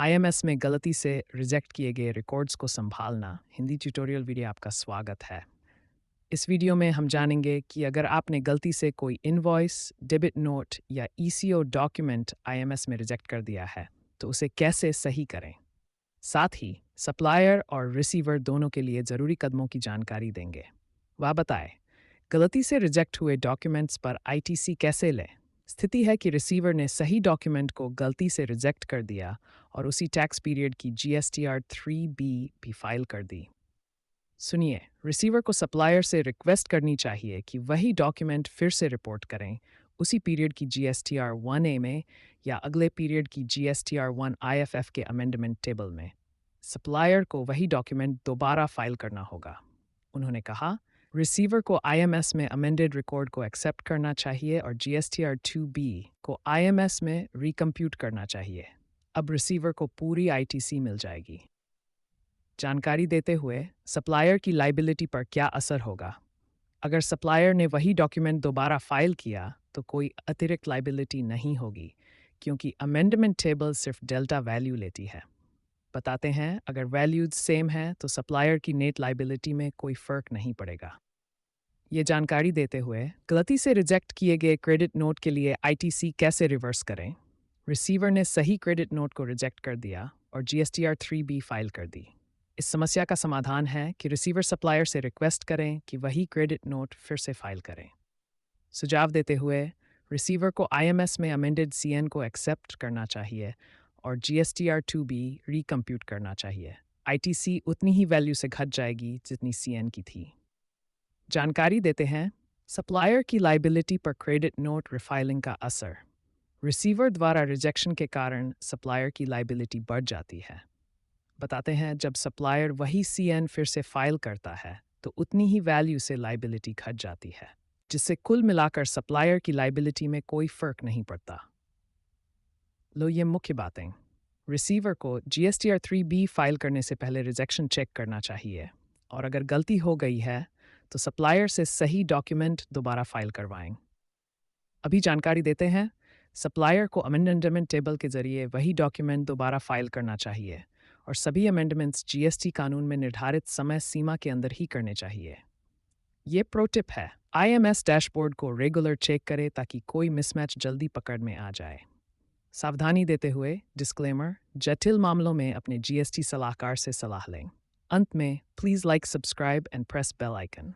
IMS में गलती से रिजेक्ट किए गए रिकॉर्ड्स को संभालना हिंदी ट्यूटोरियल वीडियो आपका स्वागत है। इस वीडियो में हम जानेंगे कि अगर आपने गलती से कोई इनवॉइस, डेबिट नोट या ईसीओ डॉक्यूमेंट आईएमएस में रिजेक्ट कर दिया है, तो उसे कैसे सही करें। साथ ही सप्लायर और रिसीवर दोनों के लिए ज़रूरी कदमों की जानकारी देंगे। वह बताए, गलती से रिजेक्ट हुए डॉक्यूमेंट्स पर आईटीसी कैसे लें। स्थिति है कि रिसीवर ने सही डॉक्यूमेंट को गलती से रिजेक्ट कर दिया और उसी टैक्स पीरियड की जीएसटीआर 3B भी फाइल कर दी। सुनिए, रिसीवर को सप्लायर से रिक्वेस्ट करनी चाहिए कि वही डॉक्यूमेंट फिर से रिपोर्ट करें उसी पीरियड की जीएसटीआर 1A में या अगले पीरियड की जीएसटीआर 1 आईएफएफ के अमेंडमेंट टेबल में। सप्लायर को वही डॉक्यूमेंट दोबारा फाइल करना होगा। उन्होंने कहा, रिसीवर को आईएमएस में अमेंडेड रिकॉर्ड को एक्सेप्ट करना चाहिए और जीएसटीआर 2B को आईएमएस में रिकम्प्यूट करना चाहिए। अब रिसीवर को पूरी आईटीसी मिल जाएगी। जानकारी देते हुए सप्लायर की लाइबिलिटी पर क्या असर होगा। अगर सप्लायर ने वही डॉक्यूमेंट दोबारा फाइल किया तो कोई अतिरिक्त लाइबिलिटी नहीं होगी, क्योंकि अमेंडमेंट टेबल सिर्फ डेल्टा वैल्यू लेती है। बताते हैं, अगर वैल्यूज सेम है तो सप्लायर की नेट लाइबिलिटी में कोई फ़र्क नहीं पड़ेगा। ये जानकारी देते हुए गलती से रिजेक्ट किए गए क्रेडिट नोट के लिए आईटीसी कैसे रिवर्स करें। रिसीवर ने सही क्रेडिट नोट को रिजेक्ट कर दिया और जीएसटीआर 3B फाइल कर दी। इस समस्या का समाधान है कि रिसीवर सप्लायर से रिक्वेस्ट करें कि वही क्रेडिट नोट फिर से फाइल करें। सुझाव देते हुए रिसीवर को आईएमएस में अमेंडेड सीएन को एक्सेप्ट करना चाहिए और जीएसटीआर 2B रिकम्प्यूट करना चाहिए। आईटीसी उतनी ही वैल्यू से घट जाएगी जितनी सीएन की थी। जानकारी देते हैं, सप्लायर की लाइबिलिटी पर क्रेडिट नोट रिफाइलिंग का असर। रिसीवर द्वारा रिजेक्शन के कारण सप्लायर की लाइबिलिटी बढ़ जाती है। बताते हैं, जब सप्लायर वही सीएन फिर से फाइल करता है तो उतनी ही वैल्यू से लाइबिलिटी घट जाती है, जिससे कुल मिलाकर सप्लायर की लाइबिलिटी में कोई फ़र्क नहीं पड़ता। लो, ये मुख्य बातें। रिसीवर को जीएसटीआर 3B फाइल करने से पहले रिजेक्शन चेक करना चाहिए और अगर गलती हो गई है तो सप्लायर से सही डॉक्यूमेंट दोबारा फाइल करवाएं। अभी जानकारी देते हैं, सप्लायर को अमेंडमेंट टेबल के जरिए वही डॉक्यूमेंट दोबारा फाइल करना चाहिए और सभी अमेंडमेंट्स जीएसटी कानून में निर्धारित समय सीमा के अंदर ही करने चाहिए। ये प्रो टिप है, आईएमएस डैशबोर्ड को रेगुलर चेक करें ताकि कोई मिसमैच जल्दी पकड़ में आ जाए। सावधानी देते हुए डिस्क्लेमर, जटिल मामलों में अपने जीएसटी सलाहकार से सलाह लें। अंत में, please like, subscribe and press bell icon.